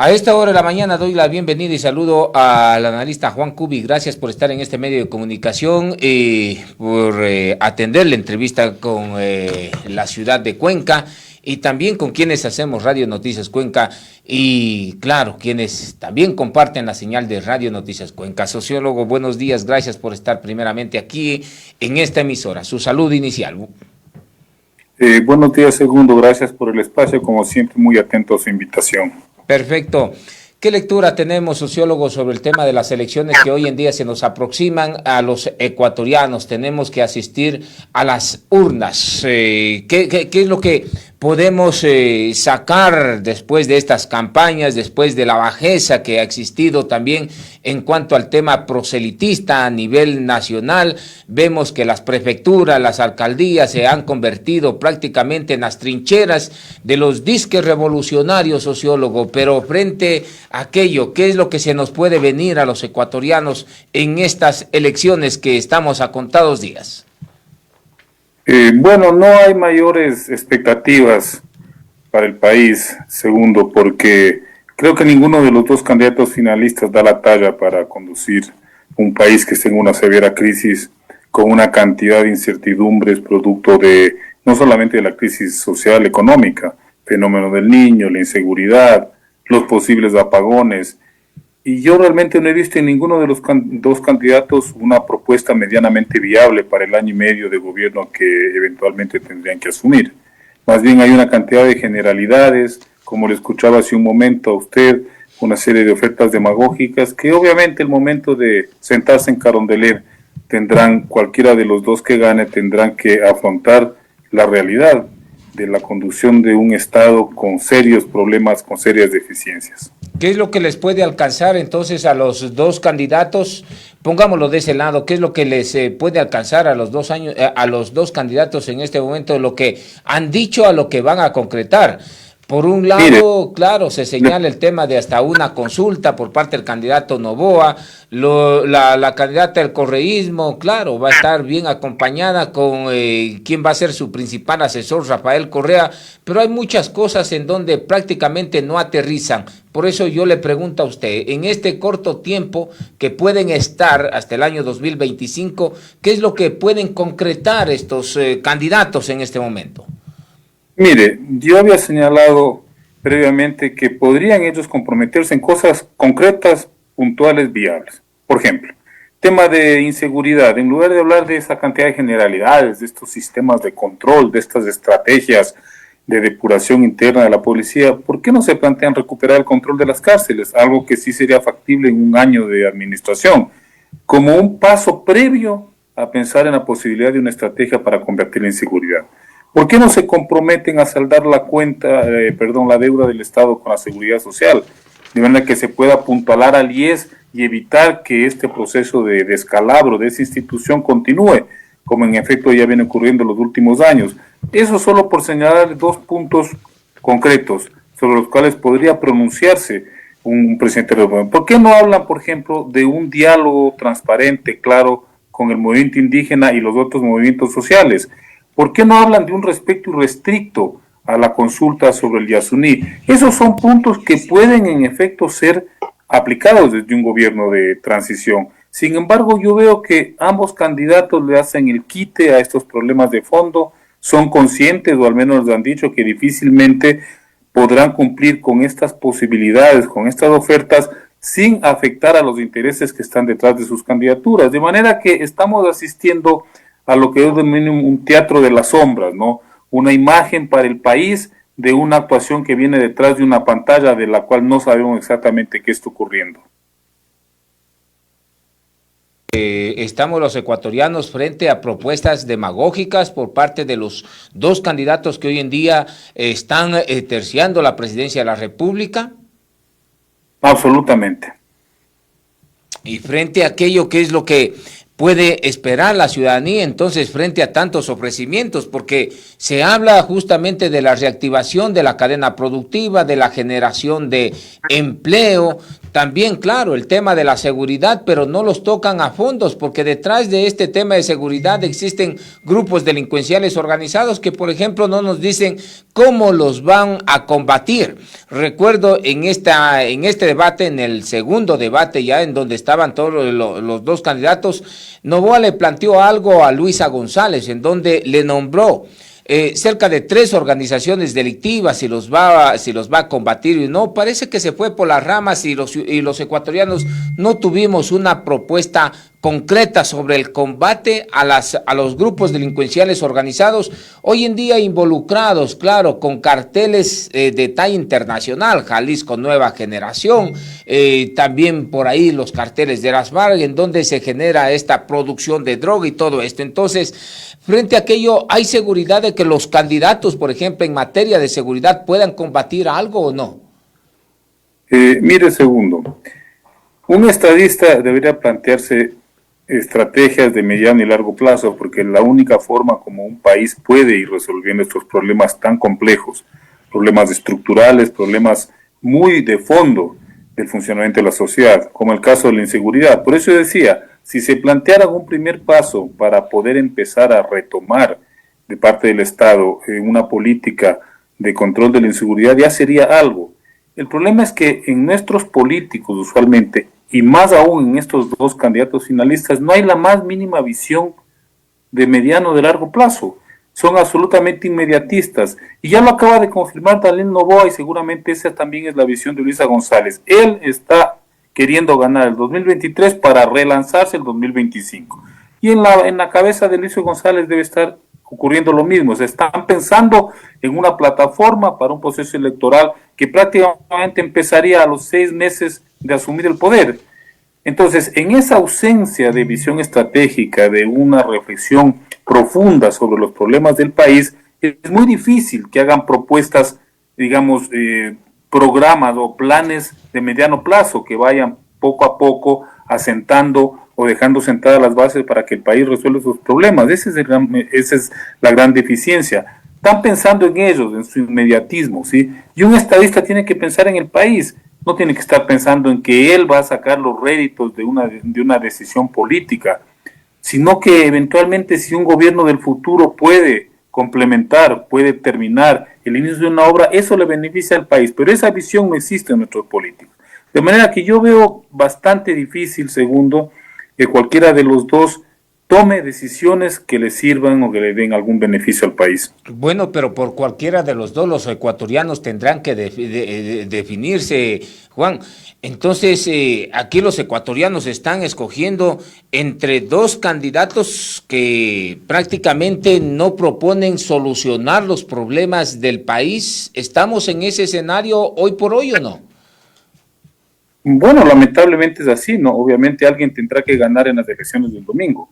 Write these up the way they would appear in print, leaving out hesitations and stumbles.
A esta hora de la mañana doy la bienvenida y saludo al analista Juan Cubi. Gracias por estar en este medio de comunicación y por atender la entrevista con la ciudad de Cuenca y también con quienes hacemos Radio Noticias Cuenca y, claro, quienes también comparten la señal de Radio Noticias Cuenca. Sociólogo, buenos días. Gracias por estar primeramente aquí en esta emisora. Su salud inicial. Buenos días, Segundo. Gracias por el espacio. Como siempre, muy atento a su invitación. Perfecto. ¿Qué lectura tenemos, sociólogo, sobre el tema de las elecciones que hoy en día se nos aproximan a los ecuatorianos? Tenemos que asistir a las urnas. ¿Qué es lo que podemos sacar después de estas campañas, después de la bajeza que ha existido también en cuanto al tema proselitista a nivel nacional? Vemos que las prefecturas, las alcaldías se han convertido prácticamente en las trincheras de los disques revolucionarios, sociólogo, pero frente a aquello, ¿qué es lo que se nos puede venir a los ecuatorianos en estas elecciones que estamos a contados días? Bueno, no hay mayores expectativas para el país, Segundo, porque creo que ninguno de los dos candidatos finalistas da la talla para conducir un país que esté en una severa crisis con una cantidad de incertidumbres producto de no solamente de la crisis social, económica, fenómeno del niño, la inseguridad, los posibles apagones. Y yo realmente no he visto en ninguno de los dos candidatos una propuesta medianamente viable para el año y medio de gobierno que eventualmente tendrían que asumir. Más bien hay una cantidad de generalidades, como le escuchaba hace un momento a usted, una serie de ofertas demagógicas que obviamente el momento de sentarse en Carondelet tendrán, cualquiera de los dos que gane, tendrán que afrontar la realidad de la conducción de un Estado con serios problemas, con serias deficiencias. ¿Qué es lo que les puede alcanzar entonces a los dos candidatos? Pongámoslo de ese lado, ¿qué es lo que les puede alcanzar a los dos candidatos en este momento, lo que han dicho a lo que van a concretar? Por un lado, claro, se señala el tema de hasta una consulta por parte del candidato Noboa, la candidata del correísmo, claro, va a estar bien acompañada con quien va a ser su principal asesor, Rafael Correa, pero hay muchas cosas en donde prácticamente no aterrizan. Por eso yo le pregunto a usted, en este corto tiempo que pueden estar hasta el año 2025, ¿qué es lo que pueden concretar estos candidatos en este momento? Mire, yo había señalado previamente que podrían ellos comprometerse en cosas concretas, puntuales, viables. Por ejemplo, tema de inseguridad. En lugar de hablar de esa cantidad de generalidades, de estos sistemas de control, de estas estrategias de depuración interna de la policía, ¿por qué no se plantean recuperar el control de las cárceles? Algo que sí sería factible en un año de administración, como un paso previo a pensar en la posibilidad de una estrategia para combatir la inseguridad. ¿Por qué no se comprometen a saldar la la deuda del Estado con la seguridad social? De manera que se pueda apuntalar al IES y evitar que este proceso de descalabro de esa institución continúe, como en efecto ya viene ocurriendo en los últimos años. Eso solo por señalar dos puntos concretos sobre los cuales podría pronunciarse un presidente del gobierno. ¿Por qué no hablan, por ejemplo, de un diálogo transparente, claro, con el movimiento indígena y los otros movimientos sociales? ¿Por qué no hablan de un respeto irrestricto a la consulta sobre el Yasuní? Esos son puntos que pueden en efecto ser aplicados desde un gobierno de transición. Sin embargo, yo veo que ambos candidatos le hacen el quite a estos problemas de fondo, son conscientes, o al menos les han dicho, que difícilmente podrán cumplir con estas posibilidades, con estas ofertas, sin afectar a los intereses que están detrás de sus candidaturas. De manera que estamos asistiendo a lo que es un teatro de las sombras, ¿no? Una imagen para el país de una actuación que viene detrás de una pantalla de la cual no sabemos exactamente qué está ocurriendo. Estamos los ecuatorianos frente a propuestas demagógicas por parte de los dos candidatos que hoy en día están terciando la presidencia de la República. Absolutamente. Y frente a aquello que es lo que puede esperar la ciudadanía entonces frente a tantos ofrecimientos? Porque se habla justamente de la reactivación de la cadena productiva, de la generación de empleo, también, claro, el tema de la seguridad, pero no los tocan a fondos, porque detrás de este tema de seguridad existen grupos delincuenciales organizados que, por ejemplo, no nos dicen cómo los van a combatir. Recuerdo en este debate, en el segundo debate ya en donde estaban todos los dos candidatos, Noboa le planteó algo a Luisa González, en donde le nombró cerca de 3 organizaciones delictivas, si los va a combatir y no. Parece que se fue por las ramas y los ecuatorianos no tuvimos una propuesta concreta sobre el combate a los grupos delincuenciales organizados, hoy en día involucrados, claro, con carteles de talla internacional, Jalisco Nueva Generación, también por ahí los carteles de las FARC, en donde se genera esta producción de droga y todo esto. Entonces, frente a aquello, ¿hay seguridad de que los candidatos, por ejemplo, en materia de seguridad, puedan combatir algo o no? Mire, segundo, un estadista debería plantearse estrategias de mediano y largo plazo, porque la única forma como un país puede ir resolviendo estos problemas tan complejos, problemas estructurales, problemas muy de fondo del funcionamiento de la sociedad, como el caso de la inseguridad. Por eso yo decía, si se planteara un primer paso para poder empezar a retomar de parte del Estado una política de control de la inseguridad, ya sería algo. El problema es que en nuestros políticos usualmente, y más aún en estos dos candidatos finalistas, no hay la más mínima visión de mediano o de largo plazo. Son absolutamente inmediatistas. Y ya lo acaba de confirmar Daniel Noboa, y seguramente esa también es la visión de Luisa González. Él está queriendo ganar el 2023 para relanzarse el 2025. Y en la cabeza de Luisa González debe estar ocurriendo lo mismo. Se están pensando en una plataforma para un proceso electoral que prácticamente empezaría a los 6 meses de asumir el poder. Entonces, en esa ausencia de visión estratégica, de una reflexión profunda sobre los problemas del país, es muy difícil que hagan propuestas, digamos, programas o planes de mediano plazo que vayan poco a poco asentando o dejando sentadas las bases para que el país resuelva sus problemas. Esa es la gran deficiencia. Están pensando en ellos, en su inmediatismo, ¿sí? Y un estadista tiene que pensar en el país, no tiene que estar pensando en que él va a sacar los réditos de una decisión política, sino que eventualmente si un gobierno del futuro puede complementar, puede terminar el inicio de una obra, eso le beneficia al país, pero esa visión no existe en nuestros políticos. De manera que yo veo bastante difícil, segundo, que cualquiera de los dos tome decisiones que le sirvan o que le den algún beneficio al país. Bueno, pero por cualquiera de los dos, los ecuatorianos tendrán que definirse, Juan. Entonces, aquí los ecuatorianos están escogiendo entre dos candidatos que prácticamente no proponen solucionar los problemas del país. ¿Estamos en ese escenario hoy por hoy o no? Bueno, lamentablemente es así, ¿no? Obviamente alguien tendrá que ganar en las elecciones del domingo.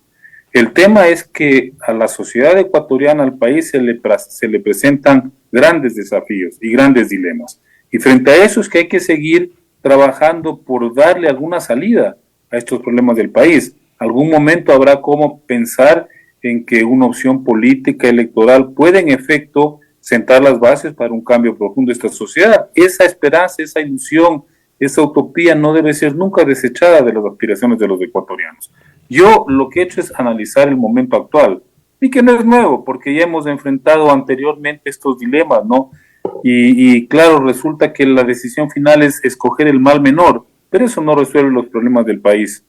El tema es que a la sociedad ecuatoriana, al país, se le presentan grandes desafíos y grandes dilemas. Y frente a eso es que hay que seguir trabajando por darle alguna salida a estos problemas del país. Algún momento habrá como pensar en que una opción política electoral puede en efecto sentar las bases para un cambio profundo de esta sociedad. Esa esperanza, esa ilusión, esa utopía no debe ser nunca desechada de las aspiraciones de los ecuatorianos. Yo lo que he hecho es analizar el momento actual, y que no es nuevo, porque ya hemos enfrentado anteriormente estos dilemas, ¿no? Y claro, resulta que la decisión final es escoger el mal menor, pero eso no resuelve los problemas del país.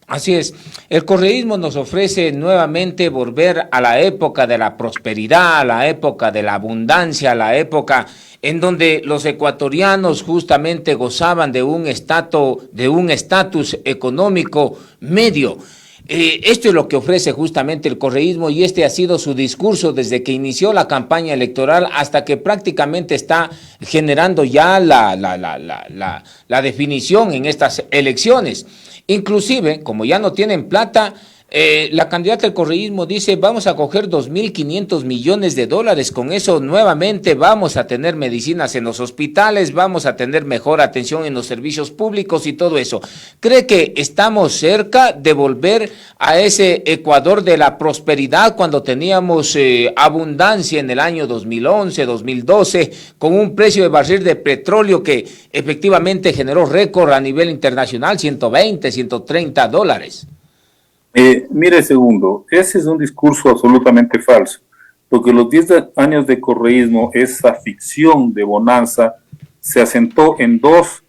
Así es, el correísmo nos ofrece nuevamente volver a la época de la prosperidad, a la época de la abundancia, a la época en donde los ecuatorianos justamente gozaban de un estatus económico medio. Esto es lo que ofrece justamente el correísmo, y este ha sido su discurso desde que inició la campaña electoral hasta que prácticamente está generando ya la definición en estas elecciones. Inclusive, como ya no tienen plata, La candidata del correísmo dice, vamos a coger 2.500 millones de dólares, con eso nuevamente vamos a tener medicinas en los hospitales, vamos a tener mejor atención en los servicios públicos y todo eso. ¿Cree que estamos cerca de volver a ese Ecuador de la prosperidad cuando teníamos abundancia en el año 2011, 2012, con un precio de barril de petróleo que efectivamente generó récord a nivel internacional, 120, 130 dólares? Mire, segundo, ese es un discurso absolutamente falso, porque los 10 años de correísmo, esa ficción de bonanza, se asentó en dos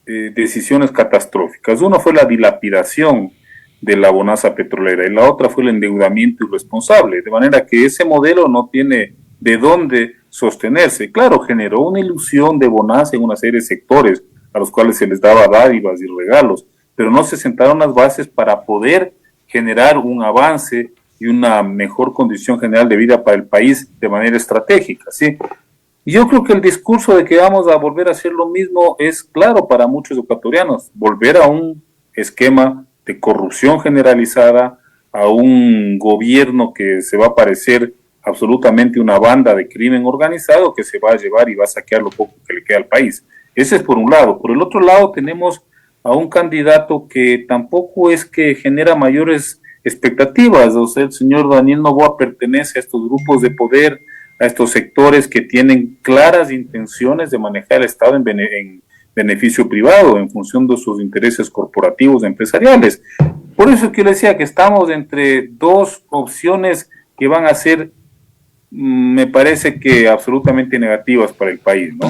decisiones catastróficas. Una fue la dilapidación de la bonanza petrolera y la otra fue el endeudamiento irresponsable, de manera que ese modelo no tiene de dónde sostenerse. Claro, generó una ilusión de bonanza en una serie de sectores a los cuales se les daba dádivas y regalos, pero no se sentaron las bases para poder generar un avance y una mejor condición general de vida para el país de manera estratégica, ¿sí? Y yo creo que el discurso de que vamos a volver a hacer lo mismo es claro para muchos ecuatorianos, volver a un esquema de corrupción generalizada, a un gobierno que se va a parecer absolutamente una banda de crimen organizado que se va a llevar y va a saquear lo poco que le queda al país. Ese es por un lado. Por el otro lado tenemos a un candidato que tampoco es que genera mayores expectativas. O sea, el señor Daniel Noboa pertenece a estos grupos de poder, a estos sectores que tienen claras intenciones de manejar el Estado en beneficio privado, en función de sus intereses corporativos, empresariales. Por eso es que le decía que estamos entre dos opciones que van a ser, me parece que absolutamente negativas para el país, ¿no?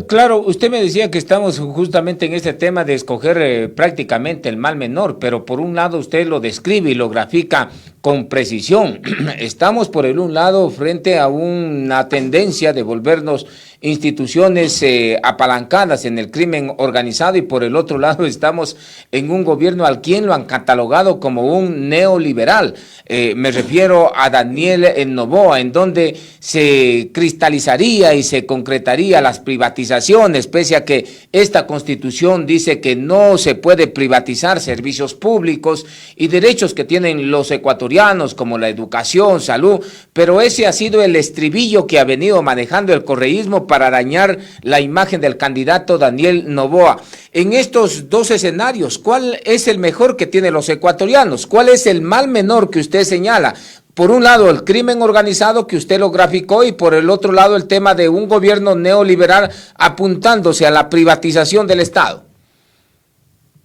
Claro, usted me decía que estamos justamente en este tema de escoger prácticamente el mal menor, pero por un lado usted lo describe y lo grafica con precisión. Estamos por el un lado frente a una tendencia de volvernos instituciones apalancadas en el crimen organizado y por el otro lado estamos en un gobierno al quien lo han catalogado como un neoliberal. Me refiero a Daniel Noboa, en donde se cristalizaría y se concretaría las privatizaciones, pese a que esta Constitución dice que no se puede privatizar servicios públicos y derechos que tienen los ecuatorianos como la educación, salud, pero ese ha sido el estribillo que ha venido manejando el correísmo para dañar la imagen del candidato Daniel Noboa. En estos dos escenarios, ¿cuál es el mejor que tienen los ecuatorianos? ¿Cuál es el mal menor que usted señala? Por un lado, el crimen organizado que usted lo graficó y por el otro lado, el tema de un gobierno neoliberal apuntándose a la privatización del Estado.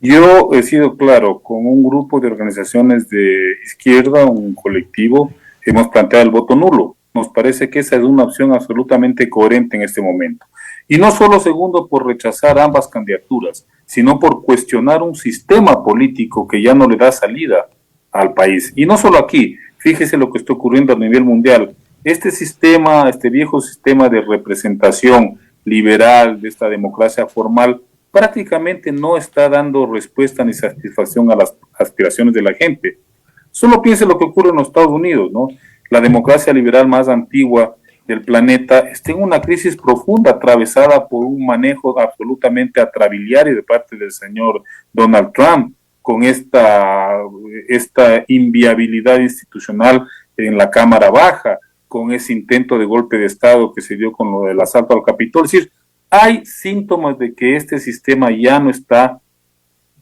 Yo he sido claro, con un grupo de organizaciones de izquierda, un colectivo, hemos planteado el voto nulo. Nos parece que esa es una opción absolutamente coherente en este momento. Y no solo, segundo, por rechazar ambas candidaturas, sino por cuestionar un sistema político que ya no le da salida al país. Y no solo aquí, fíjese lo que está ocurriendo a nivel mundial. Este sistema, este viejo sistema de representación liberal, de esta democracia formal, prácticamente no está dando respuesta ni satisfacción a las aspiraciones de la gente. Solo piense lo que ocurre en los Estados Unidos, ¿no? La democracia liberal más antigua del planeta está en una crisis profunda atravesada por un manejo absolutamente atrabiliario de parte del señor Donald Trump, con esta inviabilidad institucional en la Cámara Baja, con ese intento de golpe de Estado que se dio con lo del asalto al Capitolio. Es decir, hay síntomas de que este sistema ya no está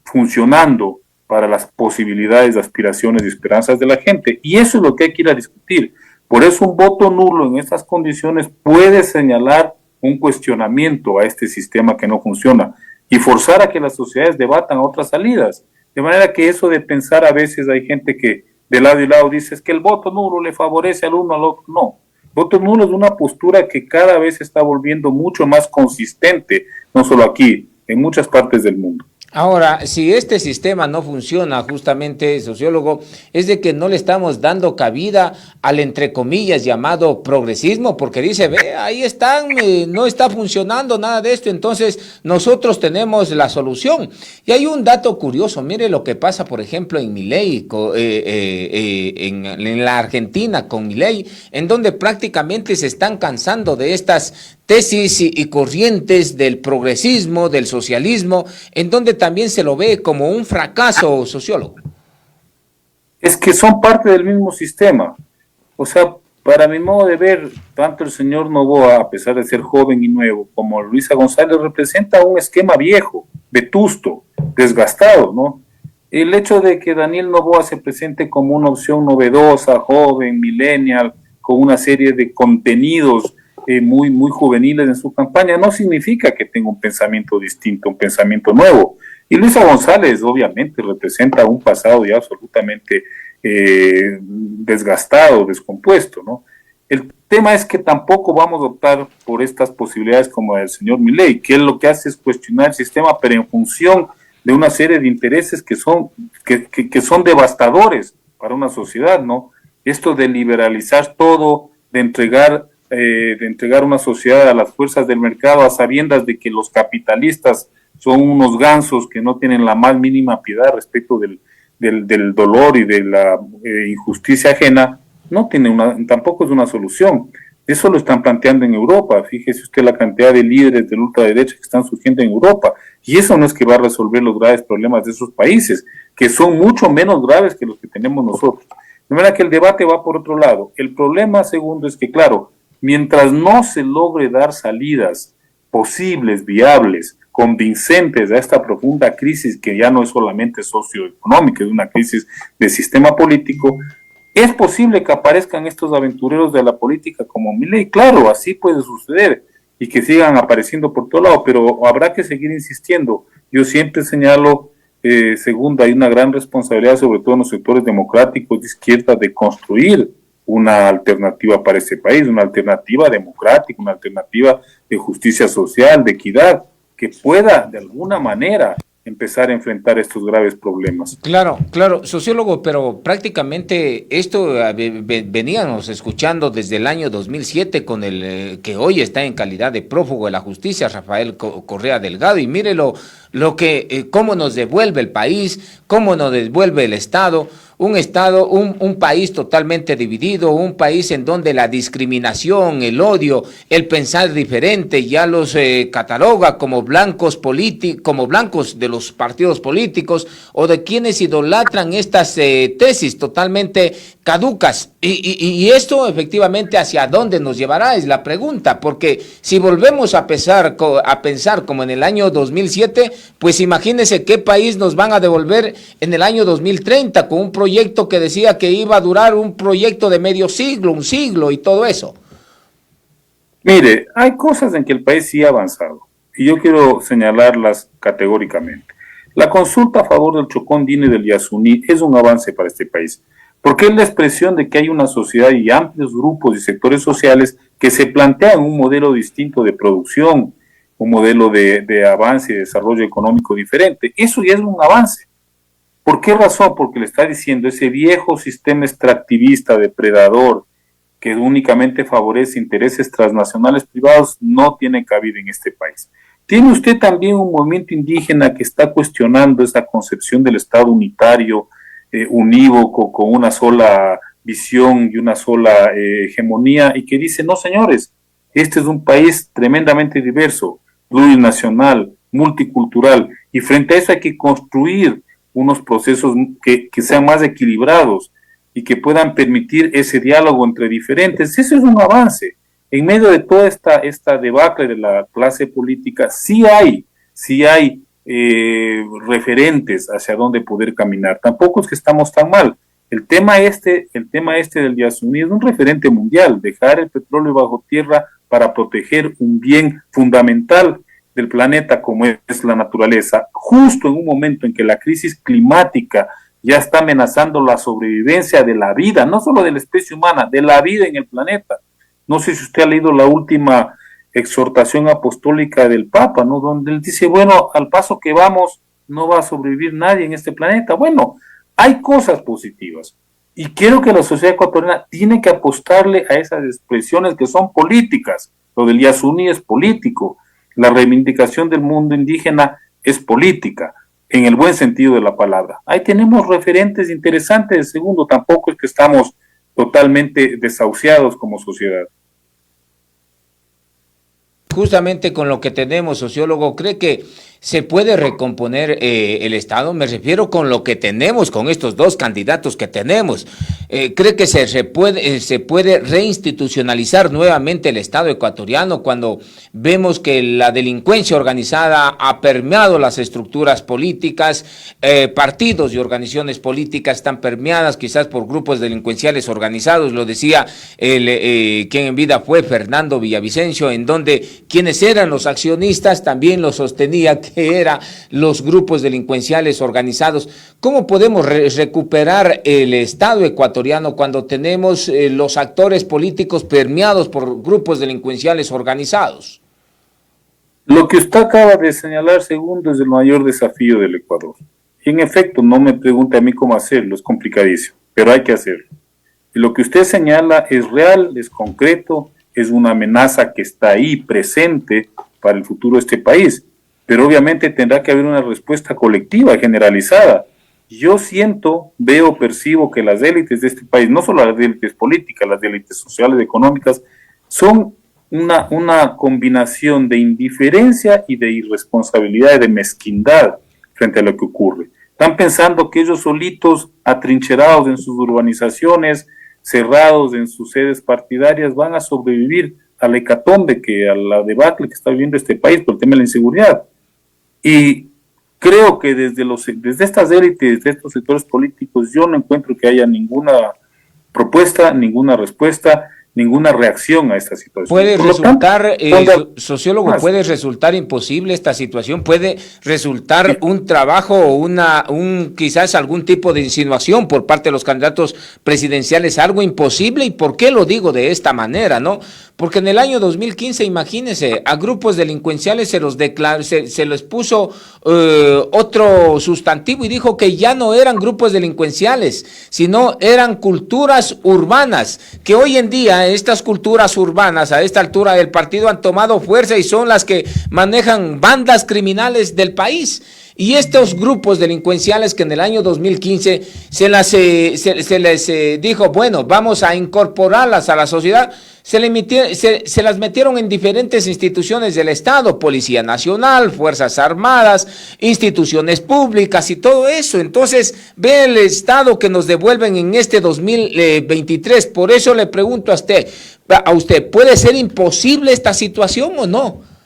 funcionando para las posibilidades, aspiraciones y esperanzas de la gente. Y eso es lo que hay que ir a discutir. Por eso un voto nulo en estas condiciones puede señalar un cuestionamiento a este sistema que no funciona y forzar a que las sociedades debatan otras salidas. De manera que eso de pensar, a veces hay gente que de lado y lado dice es que el voto nulo le favorece al uno al otro. No, voto nulo es una postura que cada vez se está volviendo mucho más consistente, no solo aquí, en muchas partes del mundo. Ahora, si este sistema no funciona, justamente, sociólogo, es de que no le estamos dando cabida al, entre comillas, llamado progresismo, porque dice, ve, ahí están, no está funcionando nada de esto, entonces nosotros tenemos la solución. Y hay un dato curioso, mire lo que pasa, por ejemplo, en Milei, en la Argentina con Milei, en donde prácticamente se están cansando de estas tesis y corrientes del progresismo, del socialismo, en donde también se lo ve como un fracaso, sociólogo. Es que son parte del mismo sistema. O sea, para mi modo de ver, tanto el señor Noboa, a pesar de ser joven y nuevo, como Luisa González, representa un esquema viejo, vetusto, desgastado, ¿no? El hecho de que Daniel Noboa se presente como una opción novedosa, joven, millennial, con una serie de contenidos muy juveniles en su campaña, no significa que tenga un pensamiento distinto, un pensamiento nuevo. Y Luisa González, obviamente, representa un pasado ya absolutamente desgastado, descompuesto, ¿no? El tema es que tampoco vamos a optar por estas posibilidades como el señor Milei, que él lo que hace es cuestionar el sistema, pero en función de una serie de intereses que son devastadores para una sociedad, ¿no? Esto de liberalizar todo, de entregar una sociedad a las fuerzas del mercado a sabiendas de que los capitalistas son unos gansos que no tienen la más mínima piedad respecto del dolor y de la injusticia ajena, no tiene tampoco es una solución. Eso lo están planteando en Europa. Fíjese usted la cantidad de líderes de la ultraderecha que están surgiendo en Europa. Y eso no es que va a resolver los graves problemas de esos países, que son mucho menos graves que los que tenemos nosotros. De manera que el debate va por otro lado. El problema segundo es que, claro, mientras no se logre dar salidas posibles, viables, convincentes a esta profunda crisis que ya no es solamente socioeconómica, es una crisis de sistema político, es posible que aparezcan estos aventureros de la política como Milei. Claro, así puede suceder y que sigan apareciendo por todo lado, pero habrá que seguir insistiendo. Yo siempre señalo, segundo, hay una gran responsabilidad, sobre todo en los sectores democráticos de izquierda, de construir una alternativa para este país, una alternativa democrática, una alternativa de justicia social, de equidad, que pueda de alguna manera empezar a enfrentar estos graves problemas. Claro, claro, sociólogo, pero prácticamente esto veníamos escuchando desde el año 2007 con el que hoy está en calidad de prófugo de la justicia, Rafael Correa Delgado, y mire cómo nos devuelve el país, cómo nos devuelve el Estado, un país totalmente dividido, un país en donde la discriminación, el odio, el pensar diferente ya los cataloga como blancos como blancos de los partidos políticos o de quienes idolatran estas tesis totalmente caducas. Y esto efectivamente hacia dónde nos llevará es la pregunta, porque si volvemos a pensar como en el año 2007, pues imagínense qué país nos van a devolver en el año 2030 con un proyecto que decía que iba a durar un proyecto de medio siglo, un siglo y todo eso. Mire, hay cosas en que el país sí ha avanzado y yo quiero señalarlas categóricamente. La consulta a favor del Chocón-Dine del Yasuní es un avance para este país, porque es la expresión de que hay una sociedad y amplios grupos y sectores sociales que se plantean un modelo distinto de producción, un modelo de avance y desarrollo económico diferente. Eso ya es un avance. ¿Por qué razón? Porque le está diciendo ese viejo sistema extractivista, depredador, que únicamente favorece intereses transnacionales privados, no tiene cabida en este país. Tiene usted también un movimiento indígena que está cuestionando esa concepción del Estado unitario, unívoco, con una sola visión y una sola hegemonía, y que dice, no señores, este es un país tremendamente diverso, plurinacional, multicultural, y frente a eso hay que construir unos procesos que sean más equilibrados y que puedan permitir ese diálogo entre diferentes. Eso es un avance. En medio de toda esta debacle de la clase política, sí hay referentes hacia dónde poder caminar. Tampoco es que estamos tan mal. El tema este del Yasuní es un referente mundial, dejar el petróleo bajo tierra para proteger un bien fundamental del planeta como es la naturaleza, justo en un momento en que la crisis climática ya está amenazando la sobrevivencia de la vida, no solo de la especie humana, de la vida en el planeta. No sé si usted ha leído la última exhortación apostólica del Papa, ¿no? Donde él dice, bueno, al paso que vamos, no va a sobrevivir nadie en este planeta. Bueno, hay cosas positivas. Y quiero que la sociedad ecuatoriana tiene que apostarle a esas expresiones que son políticas. Lo del Yasuní es político. La reivindicación del mundo indígena es política, en el buen sentido de la palabra. Ahí tenemos referentes interesantes. Segundo, tampoco es que estamos totalmente desahuciados como sociedad. Justamente con lo que tenemos, sociólogo, ¿cree que ¿Se puede recomponer el Estado? Me refiero con lo que tenemos, con estos dos candidatos que tenemos. ¿Cree que se puede reinstitucionalizar nuevamente el Estado ecuatoriano cuando vemos que la delincuencia organizada ha permeado las estructuras políticas, partidos y organizaciones políticas están permeadas quizás por grupos delincuenciales organizados? Lo decía quien en vida fue Fernando Villavicencio, en donde quienes eran los accionistas también lo sostenía que eran los grupos delincuenciales organizados. ¿Cómo podemos recuperar el Estado ecuatoriano cuando tenemos los actores políticos permeados por grupos delincuenciales organizados? Lo que usted acaba de señalar, segundo, es el mayor desafío del Ecuador. Y en efecto, no me pregunte a mí cómo hacerlo, es complicadísimo, pero hay que hacerlo. Y lo que usted señala es real, es concreto, es una amenaza que está ahí presente para el futuro de este país. Pero obviamente tendrá que haber una respuesta colectiva, generalizada. Yo siento, veo, percibo que las élites de este país, no solo las élites políticas, las élites sociales, económicas, son una combinación de indiferencia y de irresponsabilidad y de mezquindad frente a lo que ocurre. Están pensando que ellos solitos, atrincherados en sus urbanizaciones, cerrados en sus sedes partidarias, van a sobrevivir a la hecatombe, a la debacle que está viviendo este país por el tema de la inseguridad. Y creo que desde estas élites, de estos sectores políticos, yo no encuentro que haya ninguna propuesta, ninguna respuesta, ninguna reacción a esta situación. Puede resultar, sociólogo, puede resultar imposible esta situación, puede resultar un trabajo o quizás algún tipo de insinuación por parte de los candidatos presidenciales, algo imposible. ¿Y por qué lo digo de esta manera, no? Porque en el año 2015, imagínense, a grupos delincuenciales se les puso otro sustantivo y dijo que ya no eran grupos delincuenciales, sino eran culturas urbanas, que hoy en día estas culturas urbanas a esta altura del partido han tomado fuerza y son las que manejan bandas criminales del país. Y estos grupos delincuenciales que en el año 2015 se les dijo, bueno, vamos a incorporarlas a la sociedad, se las metieron en diferentes instituciones del Estado, Policía Nacional, Fuerzas Armadas, instituciones públicas y todo eso. Entonces, ve el Estado que nos devuelven en este 2023. Por eso le pregunto a usted, ¿puede ser imposible esta situación o no?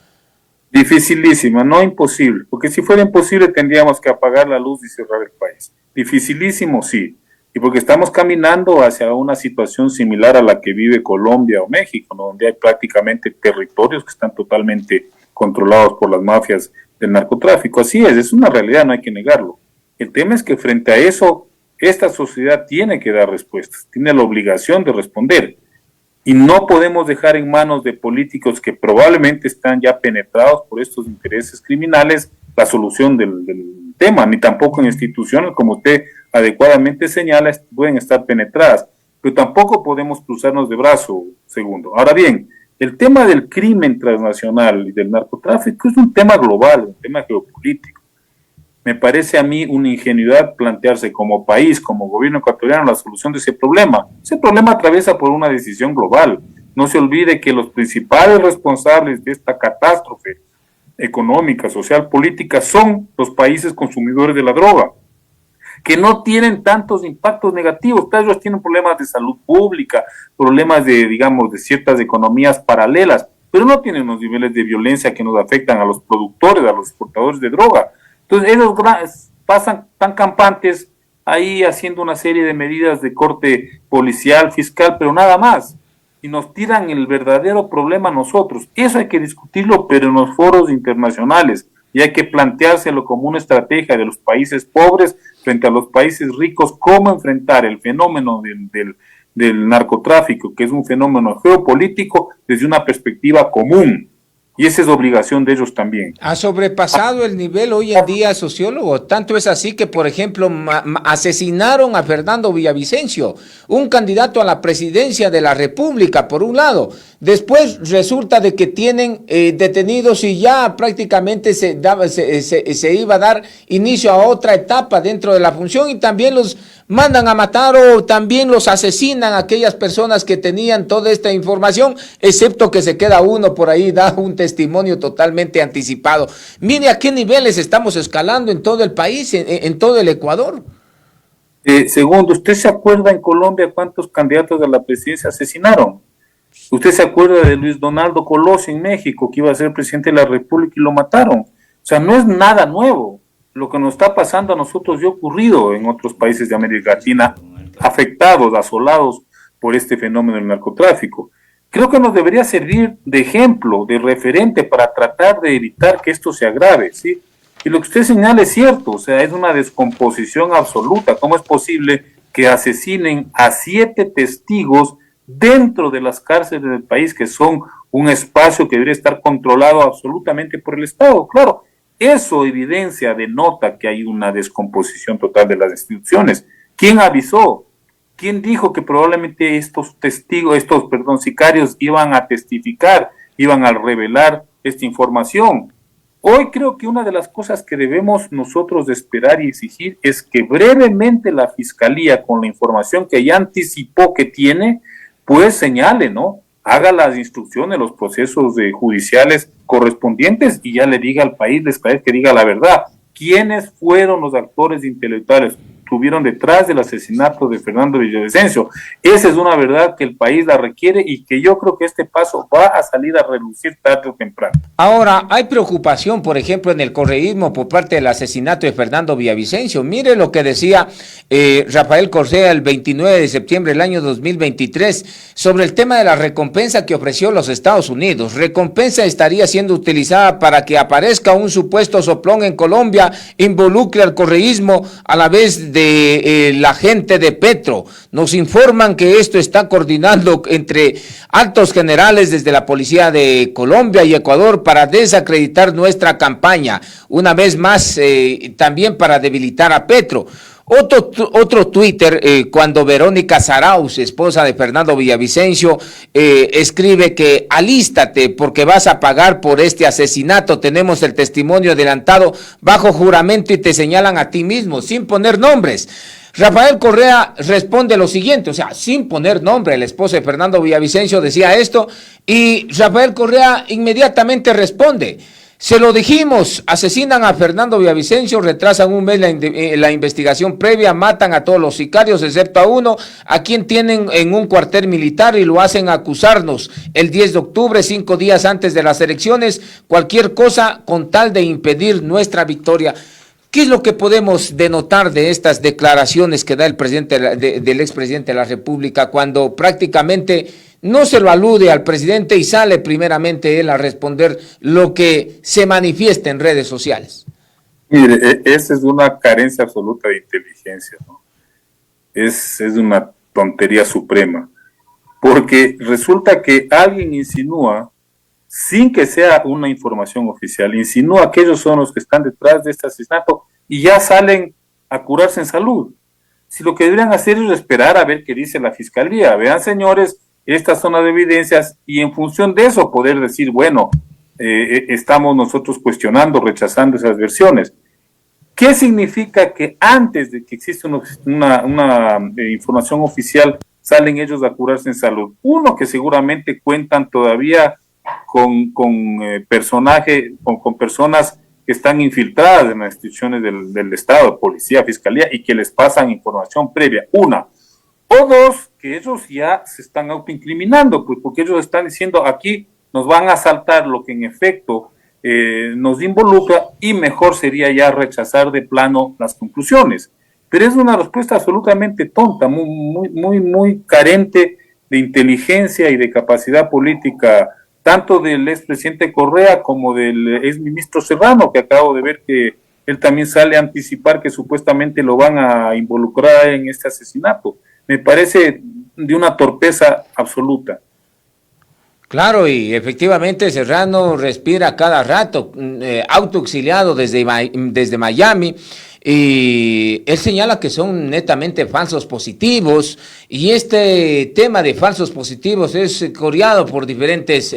Dificilísima, no imposible, porque si fuera imposible tendríamos que apagar la luz y cerrar el país. Dificilísimo, sí, y porque estamos caminando hacia una situación similar a la que vive Colombia o México, ¿no? Donde hay prácticamente territorios que están totalmente controlados por las mafias del narcotráfico. Así es una realidad, no hay que negarlo. El tema es que frente a eso, esta sociedad tiene que dar respuestas, tiene la obligación de responder. Y no podemos dejar en manos de políticos que probablemente están ya penetrados por estos intereses criminales la solución del tema, ni tampoco en instituciones, como usted adecuadamente señala, pueden estar penetradas, pero tampoco podemos cruzarnos de brazo, segundo. Ahora bien, el tema del crimen transnacional y del narcotráfico es un tema global, un tema geopolítico. Me parece a mí una ingenuidad plantearse como país, como gobierno ecuatoriano, la solución de ese problema. Ese problema atraviesa por una decisión global. No se olvide que los principales responsables de esta catástrofe económica, social, política son los países consumidores de la droga, que no tienen tantos impactos negativos. Ellos tienen problemas de salud pública, problemas de ciertas economías paralelas, pero no tienen los niveles de violencia que nos afectan a los productores, a los exportadores de droga. Entonces ellos pasan tan campantes ahí haciendo una serie de medidas de corte policial, fiscal, pero nada más. Y nos tiran el verdadero problema a nosotros. Eso hay que discutirlo, pero en los foros internacionales. Y hay que planteárselo como una estrategia de los países pobres frente a los países ricos, cómo enfrentar el fenómeno del narcotráfico, que es un fenómeno geopolítico, desde una perspectiva común. Y esa es obligación de ellos también. Ha sobrepasado el nivel hoy en día, sociólogo. Tanto es así que, por ejemplo, asesinaron a Fernando Villavicencio, un candidato a la presidencia de la República, por un lado. Después resulta de que tienen detenidos y ya prácticamente se iba a dar inicio a otra etapa dentro de la función, y también los mandan a matar o también los asesinan a aquellas personas que tenían toda esta información, excepto que se queda uno por ahí, da un testimonio totalmente anticipado. Mire a qué niveles estamos escalando en todo el país, en todo el Ecuador. Segundo, ¿usted se acuerda en Colombia cuántos candidatos a la presidencia asesinaron? ¿Usted se acuerda de Luis Donaldo Colosio en México, que iba a ser presidente de la República y lo mataron? O sea, no es nada nuevo. Lo que nos está pasando a nosotros ya ha ocurrido en otros países de América Latina, afectados, asolados por este fenómeno del narcotráfico. Creo que nos debería servir de ejemplo, de referente para tratar de evitar que esto se agrave, ¿sí? Y lo que usted señala es cierto, o sea, es una descomposición absoluta. ¿Cómo es posible que asesinen a 7 testigos dentro de las cárceles del país, que son un espacio que debería estar controlado absolutamente por el Estado? Claro, eso evidencia, denota que hay una descomposición total de las instituciones. ¿Quién avisó? ¿Quién dijo que probablemente estos sicarios iban a testificar, iban a revelar esta información? Hoy creo que una de las cosas que debemos nosotros de esperar y exigir es que brevemente la Fiscalía, con la información que ya anticipó que tiene, pues señale, ¿no? Haga las instrucciones, los procesos judiciales correspondientes y ya le diga al país, que diga la verdad. ¿Quiénes fueron los actores intelectuales que estuvieron detrás del asesinato de Fernando Villavicencio? Esa es una verdad que el país la requiere y que yo creo que este paso va a salir a relucir tarde o temprano. Ahora, hay preocupación, por ejemplo, en el correísmo por parte del asesinato de Fernando Villavicencio. Mire lo que decía Rafael Correa el 29 de septiembre del año 2023 sobre el tema de la recompensa que ofreció los Estados Unidos. Recompensa estaría siendo utilizada para que aparezca un supuesto soplón en Colombia, involucre al correísmo a la vez de la gente de Petro. Nos informan que esto está coordinando entre altos generales desde la Policía de Colombia y Ecuador para desacreditar nuestra campaña, una vez más también para debilitar a Petro. Otro Twitter, cuando Verónica Zarauz, esposa de Fernando Villavicencio, escribe que alístate porque vas a pagar por este asesinato. Tenemos el testimonio adelantado bajo juramento y te señalan a ti mismo, sin poner nombres. Rafael Correa responde lo siguiente, o sea, sin poner nombre, el esposo de Fernando Villavicencio decía esto y Rafael Correa inmediatamente responde: se lo dijimos, asesinan a Fernando Villavicencio, retrasan un mes la investigación previa, matan a todos los sicarios excepto a uno, a quien tienen en un cuartel militar y lo hacen acusarnos el 10 de octubre, 5 días antes de las elecciones, cualquier cosa con tal de impedir nuestra victoria. ¿Qué es lo que podemos denotar de estas declaraciones que da el presidente del expresidente de la República cuando prácticamente no se lo alude al presidente y sale primeramente él a responder lo que se manifiesta en redes sociales? Mire, esa es una carencia absoluta de inteligencia, ¿no? Es una tontería suprema, porque resulta que alguien insinúa, sin que sea una información oficial, insinúa que ellos son los que están detrás de este asesinato y ya salen a curarse en salud. Si lo que deberían hacer es esperar a ver qué dice la Fiscalía. Vean, señores, estas son las evidencias y en función de eso poder decir, bueno, estamos nosotros cuestionando, rechazando esas versiones. ¿Qué significa que antes de que exista una información oficial salen ellos a curarse en salud? Uno, que seguramente cuentan todavía con personas que están infiltradas en las instituciones del Estado, policía, fiscalía, y que les pasan información previa. Una. O dos, que ellos ya se están autoincriminando, pues porque ellos están diciendo aquí nos van a saltar lo que en efecto nos involucra y mejor sería ya rechazar de plano las conclusiones. Pero es una respuesta absolutamente tonta, muy carente de inteligencia y de capacidad política, tanto del expresidente Correa como del exministro Serrano, que acabo de ver que él también sale a anticipar que supuestamente lo van a involucrar en este asesinato. Me parece de una torpeza absoluta. Claro, y efectivamente Serrano respira cada rato, autoexiliado desde Miami, y él señala que son netamente falsos positivos, y este tema de falsos positivos es coreado por diferentes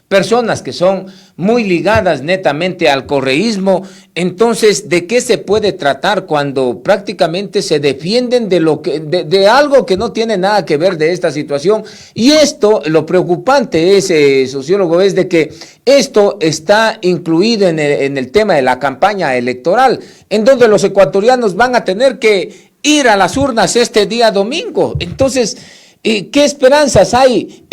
personas que son muy ligadas netamente al correísmo. Entonces, ¿de qué se puede tratar cuando prácticamente se defienden de algo que no tiene nada que ver de esta situación? Y esto, lo preocupante es, sociólogo, es de que esto está incluido en el tema de la campaña electoral, en donde los ecuatorianos van a tener que ir a las urnas este día domingo. Entonces, ¿qué esperanzas hay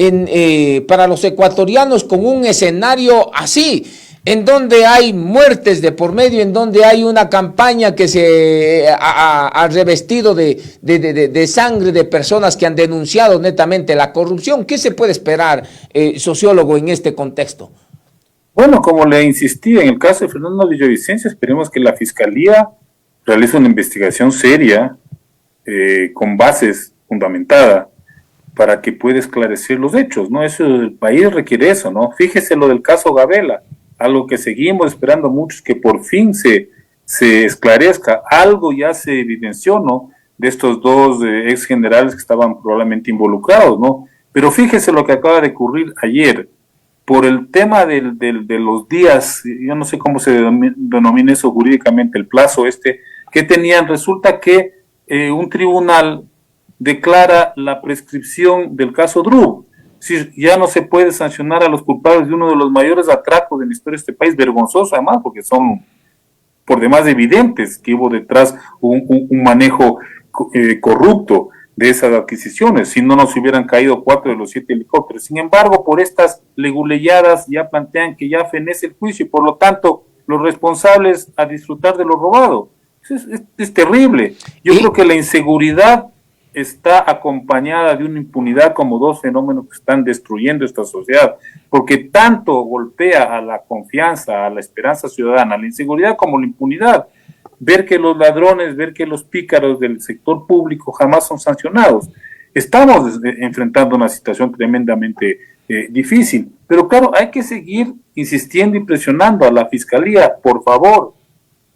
para los ecuatorianos con un escenario así, en donde hay muertes de por medio, en donde hay una campaña que se ha revestido de sangre de personas que han denunciado netamente la corrupción? ¿Qué se puede esperar, sociólogo, en este contexto? Bueno, como le insistí, en el caso de Fernando Villavicencio, esperemos que la Fiscalía realice una investigación seria, con bases fundamentadas, para que pueda esclarecer los hechos, ¿no? Eso, el país requiere eso, ¿no? Fíjese lo del caso Gabela, algo que seguimos esperando muchos, que por fin se esclarezca. Algo ya se evidenció, ¿no? De estos dos ex generales que estaban probablemente involucrados, ¿no? Pero fíjese lo que acaba de ocurrir ayer, por el tema de los días, yo no sé cómo se denomina eso jurídicamente, el plazo que tenían. Resulta que un tribunal declara la prescripción del caso Drew. Si ya no se puede sancionar a los culpables de uno de los mayores atracos de la historia de este país, vergonzoso además, porque son por demás evidentes que hubo detrás un manejo corrupto de esas adquisiciones, si no nos hubieran caído 4 de los 7 helicópteros. Sin embargo, por estas leguleyadas ya plantean que ya fenece el juicio y por lo tanto los responsables a disfrutar de lo robado. Es terrible. Yo creo que la inseguridad está acompañada de una impunidad como dos fenómenos que están destruyendo esta sociedad, porque tanto golpea a la confianza, a la esperanza ciudadana, la inseguridad como la impunidad. Ver que los ladrones, ver que los pícaros del sector público jamás son sancionados. Estamos enfrentando una situación tremendamente difícil, pero claro, hay que seguir insistiendo y presionando a la Fiscalía, por favor,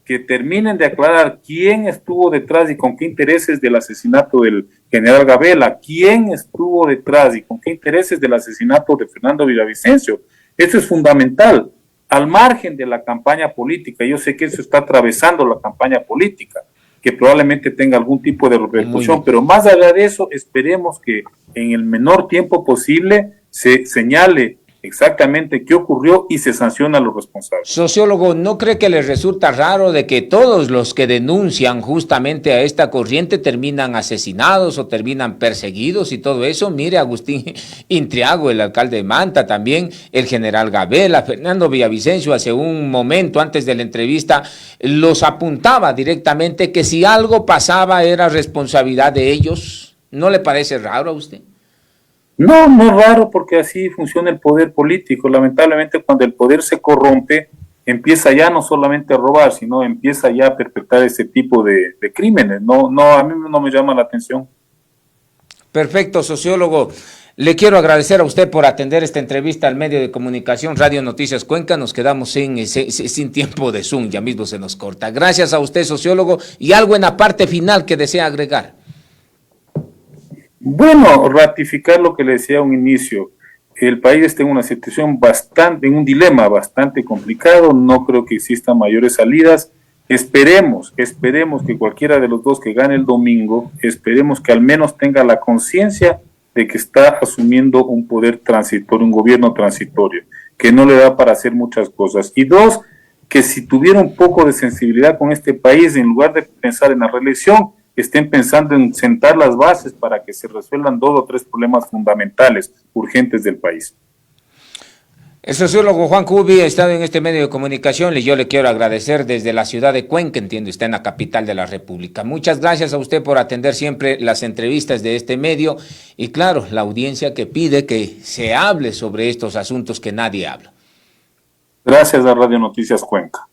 que terminen de aclarar quién estuvo detrás y con qué intereses del asesinato del general Gabela, quién estuvo detrás y con qué intereses del asesinato de Fernando Villavicencio. Eso es fundamental, al margen de la campaña política. Yo sé que eso está atravesando la campaña política, que probablemente tenga algún tipo de repercusión, pero más allá de eso, esperemos que en el menor tiempo posible se señale exactamente qué ocurrió y se sanciona a los responsables. Sociólogo, ¿no cree que les resulta raro de que todos los que denuncian justamente a esta corriente terminan asesinados o terminan perseguidos y todo eso? Mire, Agustín Intriago, el alcalde de Manta, también el general Gabela, Fernando Villavicencio, hace un momento antes de la entrevista los apuntaba directamente que si algo pasaba era responsabilidad de ellos. ¿No le parece raro a usted? No, no es raro, porque así funciona el poder político. Lamentablemente, cuando el poder se corrompe, empieza ya no solamente a robar, sino empieza ya a perpetrar ese tipo de crímenes. No, a mí no me llama la atención. Perfecto, sociólogo. Le quiero agradecer a usted por atender esta entrevista al medio de comunicación Radio Noticias Cuenca. Nos quedamos sin tiempo de Zoom, ya mismo se nos corta. Gracias a usted, sociólogo. Y algo en la parte final que desea agregar. Bueno, ratificar lo que le decía a un inicio. El país está en una situación en un dilema bastante complicado. No creo que existan mayores salidas. Esperemos que cualquiera de los dos que gane el domingo, esperemos que al menos tenga la conciencia de que está asumiendo un poder transitorio, un gobierno transitorio, que no le da para hacer muchas cosas. Y dos, que si tuviera un poco de sensibilidad con este país, en lugar de pensar en la reelección, estén pensando en sentar las bases para que se resuelvan 2 o 3 problemas fundamentales, urgentes del país. El sociólogo Juan Cubi ha estado en este medio de comunicación y yo le quiero agradecer desde la ciudad de Cuenca, entiendo, está en la capital de la República. Muchas gracias a usted por atender siempre las entrevistas de este medio y claro, la audiencia que pide que se hable sobre estos asuntos que nadie habla. Gracias a Radio Noticias Cuenca.